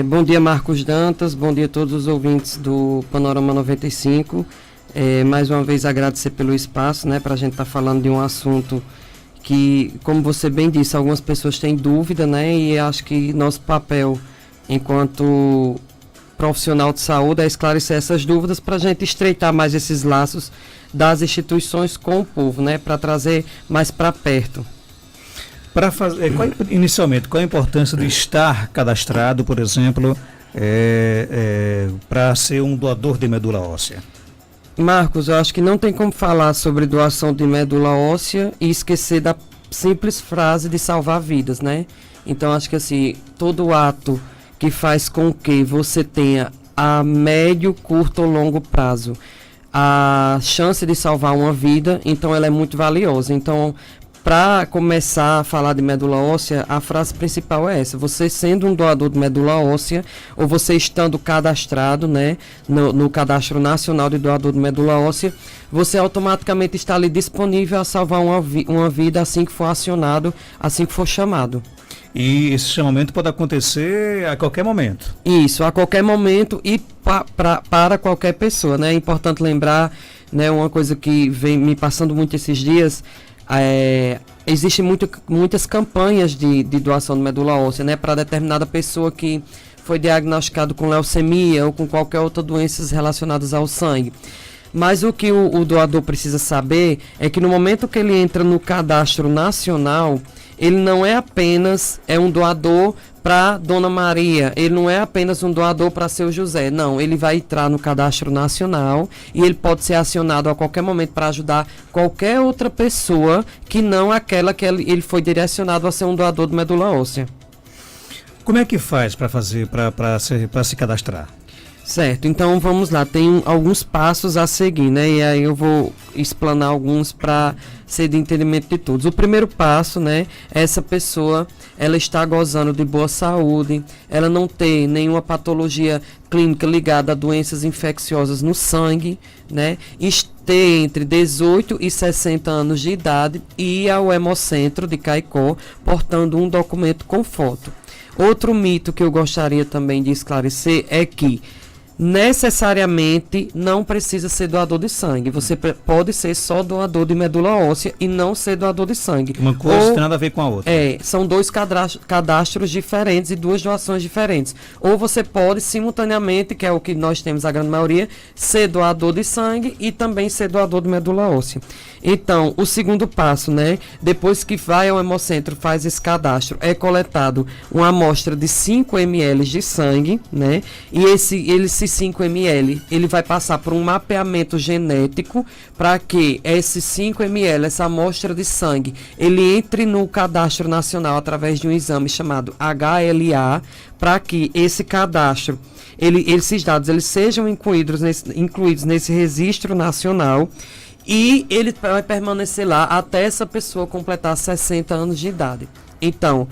Bom dia, Marcos Dantas, bom dia a todos os ouvintes do Panorama 95. Mais uma vez agradecer pelo espaço, né, para a gente estar falando de um assunto que, como você bem disse, algumas pessoas têm dúvida, né, e acho que nosso papel enquanto profissional de saúde é esclarecer essas dúvidas para a gente estreitar mais esses laços das instituições com o povo, né, para trazer mais para perto. Para fazer, inicialmente, qual a importância de estar cadastrado, por exemplo, para ser um doador de medula óssea? Marcos, eu acho que não tem como falar sobre doação de medula óssea e esquecer da simples frase de salvar vidas, né? Então, acho que assim, todo ato que faz com que você tenha a médio, curto ou longo prazo a chance de salvar uma vida, então ela é muito valiosa. Então, para começar a falar de medula óssea, a frase principal é essa: você sendo um doador de medula óssea, ou você estando cadastrado, né, no Cadastro Nacional de Doador de Medula Óssea, você automaticamente está ali disponível a salvar uma vida assim que for acionado, assim que for chamado. E esse chamamento pode acontecer a qualquer momento. Isso, a qualquer momento e para qualquer pessoa, né? É importante lembrar, né, uma coisa que vem me passando muito esses dias. Existem muitas campanhas de doação de medula óssea, né, para determinada pessoa que foi diagnosticado com leucemia ou com qualquer outra doença relacionadas ao sangue. Mas o que o doador precisa saber é que no momento que ele entra no cadastro nacional, ele não é apenas um doador para Dona Maria, ele não é apenas um doador para seu José, não, ele vai entrar no cadastro nacional e ele pode ser acionado a qualquer momento para ajudar qualquer outra pessoa que não aquela que ele foi direcionado a ser um doador de medula óssea. Como é que faz para se cadastrar? Certo, então vamos lá, tem alguns passos a seguir, né, e aí eu vou explanar alguns para ser de entendimento de todos. O primeiro passo, né, essa pessoa, ela está gozando de boa saúde, ela não tem nenhuma patologia clínica ligada a doenças infecciosas no sangue, né, ter entre 18 e 60 anos de idade e ir ao Hemocentro de Caicó portando um documento com foto. Outro mito que eu gostaria também de esclarecer é que necessariamente não precisa ser doador de sangue. Você pode ser só doador de medula óssea e não ser doador de sangue. Uma coisa não tem nada a ver com a outra. São dois cadastros diferentes e duas doações diferentes. Ou você pode simultaneamente, que é o que nós temos a grande maioria, ser doador de sangue e também ser doador de medula óssea. Então, o segundo passo, né? Depois que vai ao Hemocentro, faz esse cadastro, é coletado uma amostra de 5 ml de sangue, né? E esses 5 ml, ele vai passar por um mapeamento genético para que esses 5 ml, essa amostra de sangue, ele entre no cadastro nacional através de um exame chamado HLA, para que esse cadastro, esses dados, eles sejam incluídos nesse registro nacional. E ele vai permanecer lá até essa pessoa completar 60 anos de idade. Então,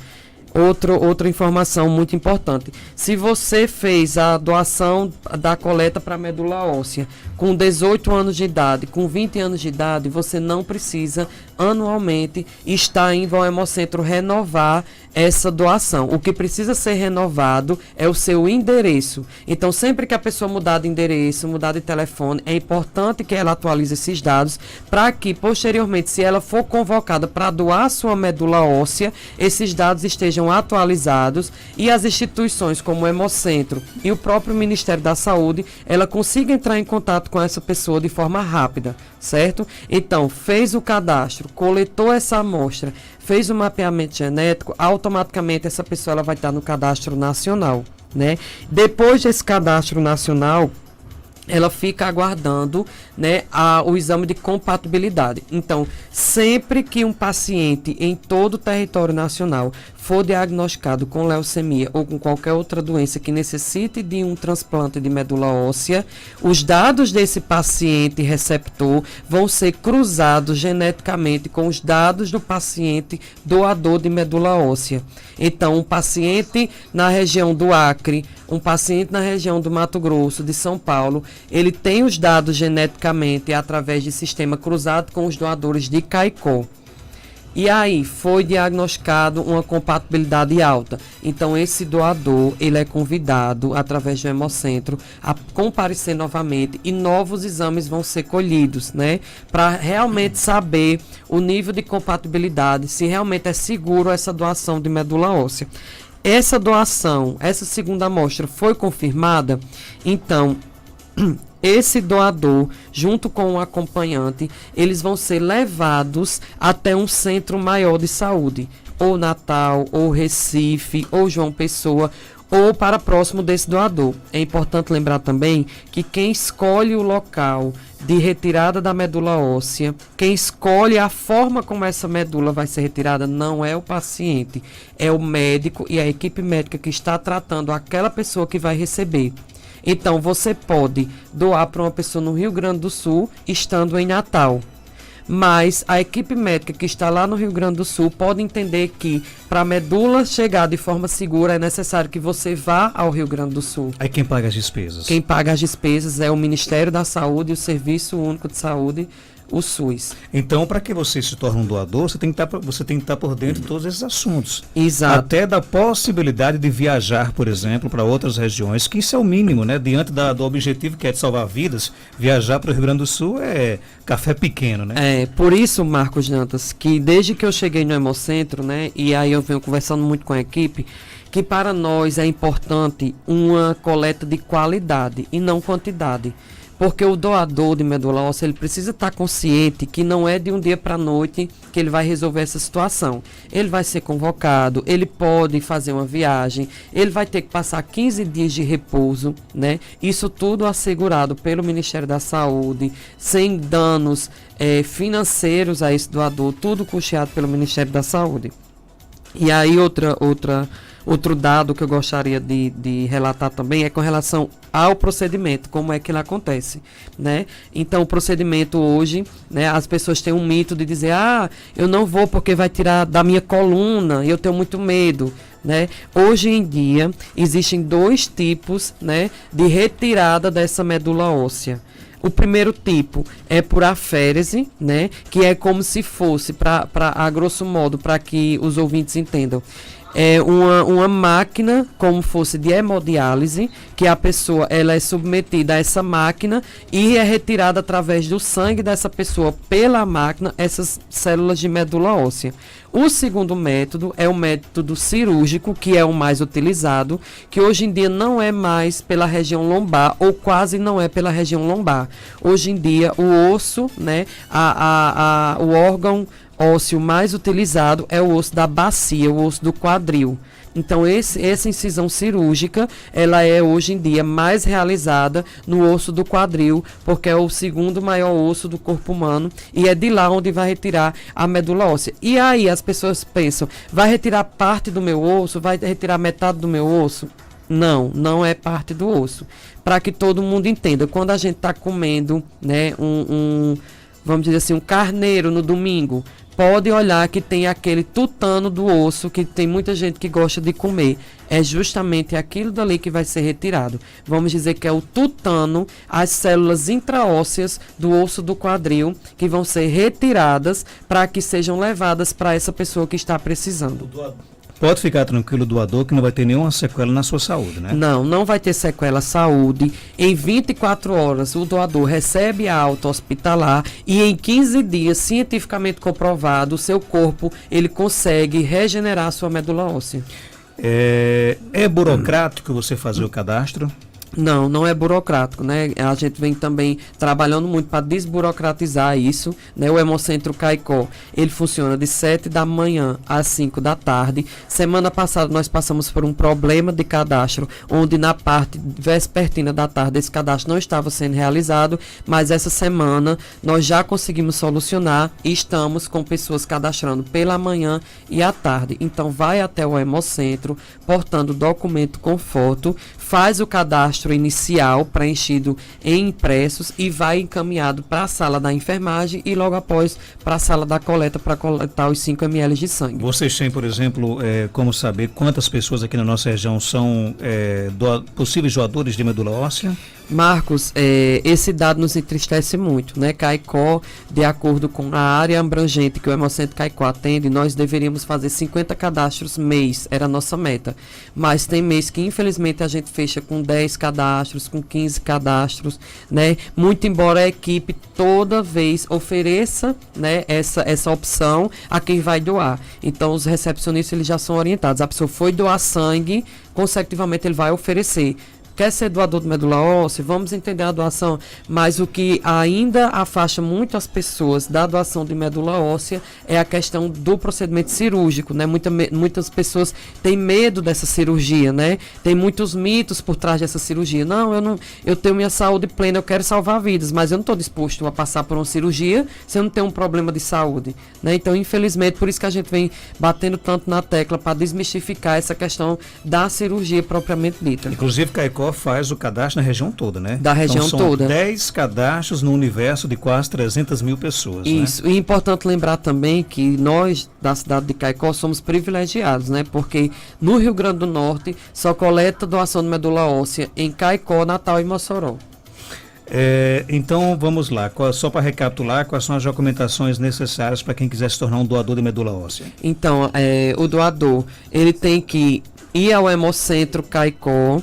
outra informação muito importante. Se você fez a doação da coleta para medula óssea com 18 anos de idade, com 20 anos de idade, você não precisa anualmente estar indo ao Hemocentro renovar essa doação. O que precisa ser renovado é o seu endereço. Então, sempre que a pessoa mudar de endereço, mudar de telefone, é importante que ela atualize esses dados para que, posteriormente, se ela for convocada para doar sua medula óssea, esses dados estejam atualizados e as instituições como o Hemocentro e o próprio Ministério da Saúde, ela consiga entrar em contato com essa pessoa de forma rápida, certo? Então, fez o cadastro, coletou essa amostra, fez o mapeamento genético, automaticamente essa pessoa ela vai estar no cadastro nacional, né? Depois desse cadastro nacional, ela fica aguardando, né, o exame de compatibilidade. Então, sempre que um paciente em todo o território nacional for diagnosticado com leucemia ou com qualquer outra doença que necessite de um transplante de medula óssea, os dados desse paciente receptor vão ser cruzados geneticamente com os dados do paciente doador de medula óssea. Então, um paciente na região do Acre, um paciente na região do Mato Grosso, de São Paulo, ele tem os dados geneticamente através de sistema cruzado com os doadores de Caicó. E aí foi diagnosticado uma compatibilidade alta. Então esse doador, ele é convidado através do Hemocentro a comparecer novamente e novos exames vão ser colhidos, né? Para realmente saber o nível de compatibilidade, se realmente é seguro essa doação de medula óssea. Essa doação, essa segunda amostra foi confirmada, então esse doador, junto com o acompanhante, eles vão ser levados até um centro maior de saúde, ou Natal, ou Recife, ou João Pessoa, ou para próximo desse doador. É importante lembrar também que quem escolhe o local de retirada da medula óssea, quem escolhe a forma como essa medula vai ser retirada não é o paciente, é o médico e a equipe médica que está tratando aquela pessoa que vai receber. Então, você pode doar para uma pessoa no Rio Grande do Sul, estando em Natal. Mas a equipe médica que está lá no Rio Grande do Sul pode entender que para a medula chegar de forma segura é necessário que você vá ao Rio Grande do Sul. Aí quem paga as despesas? Quem paga as despesas é o Ministério da Saúde e o Serviço Único de Saúde, o SUS. Então, para que você se torne um doador, você tem que estar por dentro de todos esses assuntos. Exato. Até da possibilidade de viajar, por exemplo, para outras regiões, que isso é o mínimo, né? Diante do objetivo que é de salvar vidas, viajar para o Rio Grande do Sul é café pequeno, né? É, por isso, Marcos Jantas, que desde que eu cheguei no Hemocentro, né, e aí eu venho conversando muito com a equipe, que para nós é importante uma coleta de qualidade e não quantidade. Porque o doador de medula óssea, ele precisa estar consciente que não é de um dia para a noite que ele vai resolver essa situação. Ele vai ser convocado, ele pode fazer uma viagem, ele vai ter que passar 15 dias de repouso, né? Isso tudo assegurado pelo Ministério da Saúde, sem danos financeiros a esse doador, tudo custeado pelo Ministério da Saúde. E aí outro dado que eu gostaria de relatar também é com relação ao procedimento, como é que ele acontece, né? Então, o procedimento hoje, né, as pessoas têm um mito de dizer, eu não vou porque vai tirar da minha coluna, eu tenho muito medo, né? Hoje em dia, existem 2 tipos, né, de retirada dessa medula óssea. O primeiro tipo é por aférese, né, que é como se fosse, a grosso modo, para que os ouvintes entendam, é uma máquina como fosse de hemodiálise, que a pessoa ela é submetida a essa máquina e é retirada através do sangue dessa pessoa pela máquina essas células de medula óssea. O segundo método é o método cirúrgico, que é o mais utilizado, que hoje em dia não é mais pela região lombar, ou quase não é pela região lombar. Hoje em dia, o osso, né, o órgão ósseo mais utilizado é o osso da bacia, o osso do quadril. Então, essa incisão cirúrgica, ela é hoje em dia mais realizada no osso do quadril, porque é o segundo maior osso do corpo humano e é de lá onde vai retirar a medula óssea. E aí as pessoas pensam, vai retirar parte do meu osso, vai retirar metade do meu osso? Não, não é parte do osso. Para que todo mundo entenda, quando a gente está comendo, né, vamos dizer assim, um carneiro no domingo, pode olhar que tem aquele tutano do osso, que tem muita gente que gosta de comer. É justamente aquilo dali que vai ser retirado. Vamos dizer que é o tutano, as células intraósseas do osso do quadril, que vão ser retiradas para que sejam levadas para essa pessoa que está precisando. Pode ficar tranquilo, doador, que não vai ter nenhuma sequela na sua saúde, né? Não vai ter sequela saúde. Em 24 horas, o doador recebe a alta hospitalar e em 15 dias, cientificamente comprovado, o seu corpo, ele consegue regenerar a sua medula óssea. É burocrático você fazer o cadastro? Não é burocrático, né? A gente vem também trabalhando muito para desburocratizar isso, né? O Hemocentro Caicó, ele funciona de 7 da manhã às 5 da tarde. Semana passada nós passamos por um problema de cadastro, onde na parte vespertina da tarde esse cadastro não estava sendo realizado, mas essa semana nós já conseguimos solucionar e estamos com pessoas cadastrando pela manhã e à tarde. Então vai até o Hemocentro, portando documento com foto, faz o cadastro inicial preenchido em impressos e vai encaminhado para a sala da enfermagem e logo após para a sala da coleta para coletar os 5 ml de sangue. Vocês têm, por exemplo, como saber quantas pessoas aqui na nossa região são possíveis doadores de medula óssea? Marcos, esse dado nos entristece muito, né? Caicó, de acordo com a área abrangente que o Hemocentro Caicó atende, nós deveríamos fazer 50 cadastros mês, era a nossa meta. Mas tem mês que, infelizmente, a gente fecha com 10 cadastros, com 15 cadastros, né? Muito embora a equipe toda vez ofereça, né, essa opção a quem vai doar. Então, os recepcionistas eles já são orientados. A pessoa foi doar sangue, consecutivamente ele vai oferecer. Quer ser doador de medula óssea? Vamos entender a doação, mas o que ainda afasta muito as pessoas da doação de medula óssea é a questão do procedimento cirúrgico, né? Muitas pessoas têm medo dessa cirurgia, né? Tem muitos mitos por trás dessa cirurgia. Não, eu tenho minha saúde plena, eu quero salvar vidas, mas eu não estou disposto a passar por uma cirurgia se eu não tenho um problema de saúde, né? Então, infelizmente, por isso que a gente vem batendo tanto na tecla para desmistificar essa questão da cirurgia propriamente dita. Inclusive, Caicó faz o cadastro na região toda, né? Da região então, são toda. 10 cadastros no universo de quase 300 mil pessoas. Isso, né? E é importante lembrar também que nós, da cidade de Caicó, somos privilegiados, né? Porque no Rio Grande do Norte só coleta doação de medula óssea em Caicó, Natal e Mossoró. Então, vamos lá. Só para recapitular, quais são as documentações necessárias para quem quiser se tornar um doador de medula óssea? Então, o doador, ele tem que ir ao Hemocentro Caicó,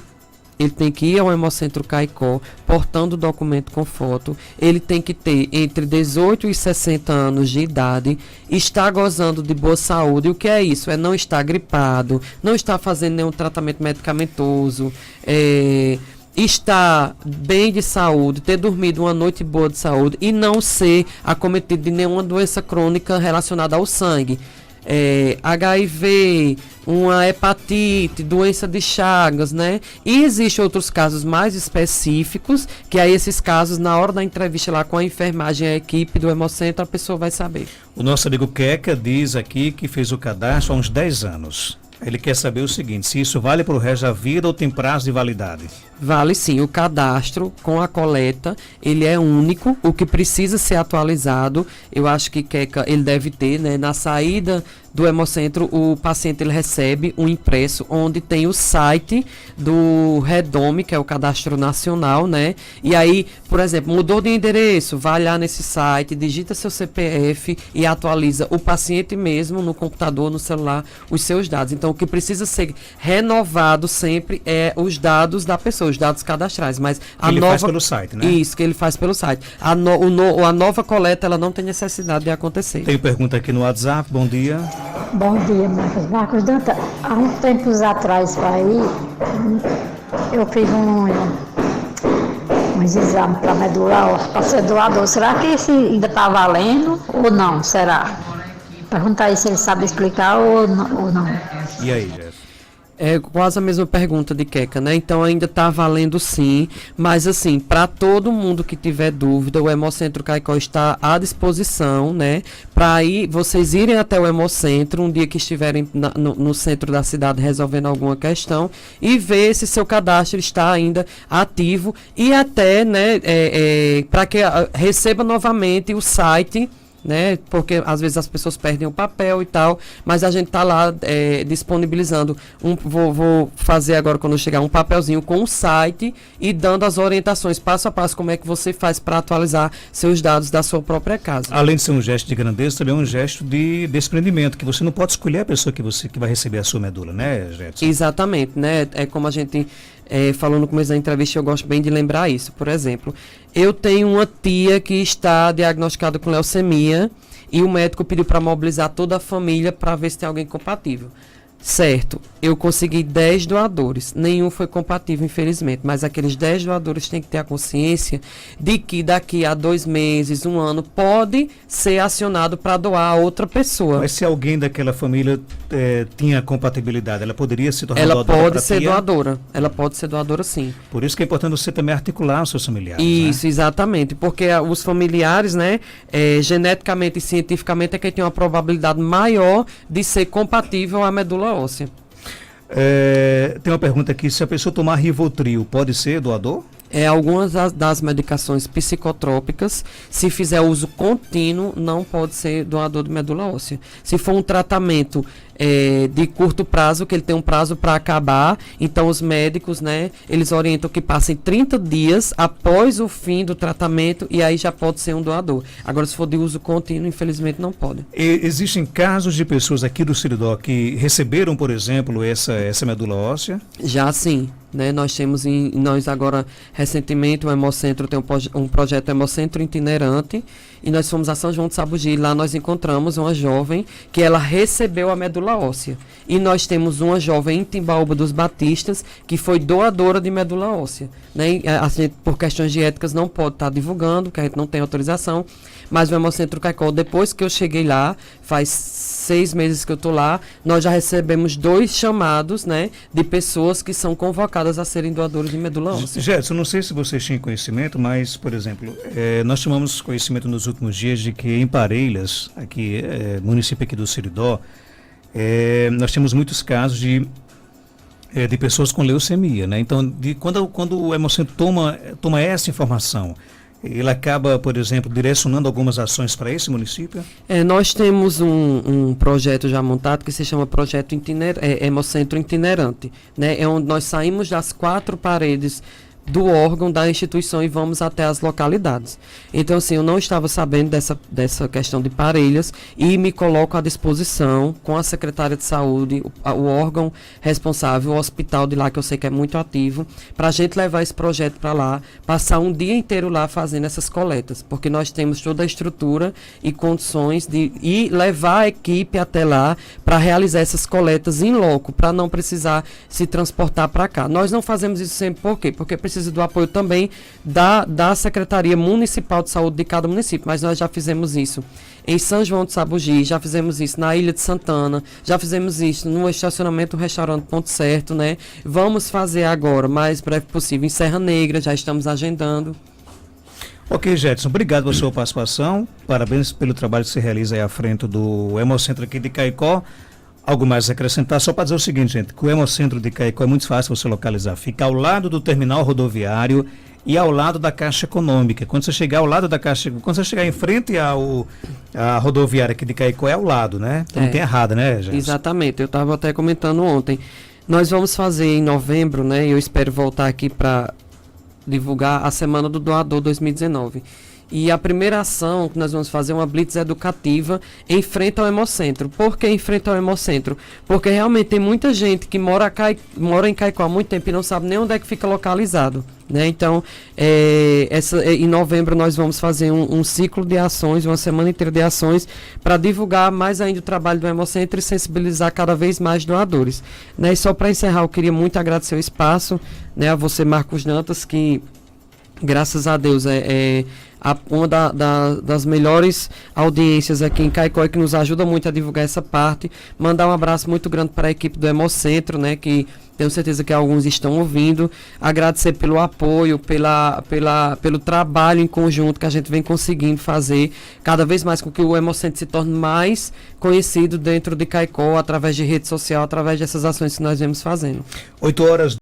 portando o documento com foto. Ele tem que ter entre 18 e 60 anos de idade, estar gozando de boa saúde. O que é isso? É não estar gripado, não estar fazendo nenhum tratamento medicamentoso, estar bem de saúde, ter dormido uma noite boa de saúde e não ser acometido de nenhuma doença crônica relacionada ao sangue. HIV, uma hepatite, doença de Chagas, né? E existem outros casos mais específicos, que aí esses casos, na hora da entrevista lá com a enfermagem, a equipe do Hemocentro, a pessoa vai saber. O nosso amigo Queca diz aqui que fez o cadastro há uns 10 anos. Ele quer saber o seguinte, se isso vale para o resto da vida ou tem prazo de validade? Vale sim, o cadastro com a coleta, ele é único, o que precisa ser atualizado, eu acho que Queca, ele deve ter, né, na saída do Hemocentro, o paciente ele recebe um impresso onde tem o site do Redome, que é o Cadastro Nacional, né? E aí, por exemplo, mudou de endereço, vai lá nesse site, digita seu CPF e atualiza o paciente mesmo no computador, no celular, os seus dados. Então, o que precisa ser renovado sempre é os dados da pessoa, os dados cadastrais. Mas ele faz pelo site, né? Isso, que ele faz pelo site. A nova coleta, ela não tem necessidade de acontecer. Tem pergunta aqui no WhatsApp, bom dia. Bom dia, Marcos. Marcos Danta, há uns tempos atrás aí, eu fiz uns exames para medula óssea, para ser doador. Será que esse ainda está valendo ou não? Será? Pergunta aí se ele sabe explicar ou não. E aí, Jeff? É quase a mesma pergunta de Queca, né? Então ainda está valendo sim, mas assim, para todo mundo que tiver dúvida, o Hemocentro Caicó está à disposição, né? Para vocês irem até o Hemocentro, um dia que estiverem no centro da cidade resolvendo alguma questão, e ver se seu cadastro está ainda ativo e até, né, para que receba novamente o site, né? Porque às vezes as pessoas perdem o papel e tal, mas a gente tá lá disponibilizando vou fazer agora quando chegar um papelzinho com o site e dando as orientações passo a passo como é que você faz para atualizar seus dados da sua própria casa. Além de ser um gesto de grandeza, também é um gesto de desprendimento, que você não pode escolher a pessoa que vai receber a sua medula, né, Jetson? Exatamente, né? É como a gente falou no começo da entrevista, eu gosto bem de lembrar isso. Por exemplo, eu tenho uma tia que está diagnosticada com leucemia e o médico pediu para mobilizar toda a família para ver se tem alguém compatível. Certo, eu consegui 10 doadores, nenhum foi compatível, infelizmente, mas aqueles 10 doadores têm que ter a consciência de que daqui a 2 meses, 1 ano, pode ser acionado para doar a outra pessoa. Mas se alguém daquela família tinha compatibilidade, ela poderia se tornar ela doadora? Ela pode ser doadora sim. Por isso que é importante você também articular os seus familiares. Isso, né? Exatamente, porque os familiares, né, geneticamente e cientificamente é quem tem uma probabilidade maior de ser compatível à medula óssea. Tem uma pergunta aqui, se a pessoa tomar Rivotril, pode ser doador? Algumas das medicações psicotrópicas, se fizer uso contínuo, não pode ser doador de medula óssea. Se for um tratamento de curto prazo, que ele tem um prazo para acabar, então os médicos, né, eles orientam que passem 30 dias após o fim do tratamento e aí já pode ser um doador. Agora, se for de uso contínuo, infelizmente não pode. Existem casos de pessoas aqui do Seridó que receberam, por exemplo, essa medula óssea? Já sim, né? Nós temos nós agora recentemente o Hemocentro tem um projeto Hemocentro itinerante e nós fomos a São João de Sabugi e lá nós encontramos uma jovem que ela recebeu a medula óssea e nós temos uma jovem em Timbaúba dos Batistas que foi doadora de medula óssea, né? A gente, por questões de éticas não pode estar divulgando, que a gente não tem autorização, mas o Hemocentro Caicó, depois que eu cheguei lá, faz 6 meses que eu estou lá, nós já recebemos 2 chamados, né, de pessoas que são convocadas a serem doadores de medula óssea. Gerson, não sei se vocês tinham conhecimento, mas, por exemplo, nós tomamos conhecimento nos últimos dias de que em Parelhas, aqui, município aqui do Seridó, nós temos muitos casos de pessoas com leucemia, né? Então, quando o Hemocentro toma essa informação, ele acaba, por exemplo, direcionando algumas ações para esse município? Nós temos um projeto já montado que se chama Projeto Hemocentro Itinerante, né? É onde nós saímos das 4 paredes do órgão da instituição e vamos até as localidades. Então, assim, eu não estava sabendo dessa questão de Parelhas e me coloco à disposição com a secretária de saúde, o órgão responsável, o hospital de lá, que eu sei que é muito ativo, para a gente levar esse projeto para lá, passar um dia inteiro lá fazendo essas coletas, porque nós temos toda a estrutura e condições de ir levar a equipe até lá para realizar essas coletas em loco, para não precisar se transportar para cá. Nós não fazemos isso sempre, por quê? Porque precisa do apoio também da Secretaria Municipal de Saúde de cada município, mas nós já fizemos isso em São João de Sabugi, já fizemos isso na Ilha de Santana, já fizemos isso no estacionamento do restaurante Ponto Certo, né? Vamos fazer agora, o mais breve possível, em Serra Negra, já estamos agendando. Ok, Jetson, obrigado pela sua participação, parabéns pelo trabalho que você realiza aí à frente do Hemocentro aqui de Caicó. Algo mais a acrescentar? Só para dizer o seguinte, gente, que o Hemocentro de Caicó é muito fácil você localizar. Fica ao lado do terminal rodoviário e ao lado da Caixa Econômica. Quando você chegar ao lado da Caixa, quando você chegar em frente à rodoviária aqui de Caicó, é ao lado, né? Então não tem errado, né, Jéssica? Exatamente, eu estava até comentando ontem. Nós vamos fazer em novembro, né? E eu espero voltar aqui para divulgar a Semana do Doador 2019. E a primeira ação que nós vamos fazer é uma blitz educativa em frente ao Hemocentro. Por que em frente ao Hemocentro? Porque realmente tem muita gente que mora em Caicó há muito tempo e não sabe nem onde é que fica localizado, né? Então, em novembro nós vamos fazer um ciclo de ações, uma semana inteira de ações, para divulgar mais ainda o trabalho do Hemocentro e sensibilizar cada vez mais doadores, né? E só para encerrar, eu queria muito agradecer o espaço, né, a você, Marcos Dantas, que graças a Deus uma das melhores audiências aqui em Caicó e que nos ajuda muito a divulgar essa parte. Mandar um abraço muito grande para a equipe do Hemocentro, né, que tenho certeza que alguns estão ouvindo. Agradecer pelo apoio, pelo trabalho em conjunto que a gente vem conseguindo fazer, cada vez mais com que o Hemocentro se torne mais conhecido dentro de Caicó, através de rede social, através dessas ações que nós vemos fazendo. 8 horas.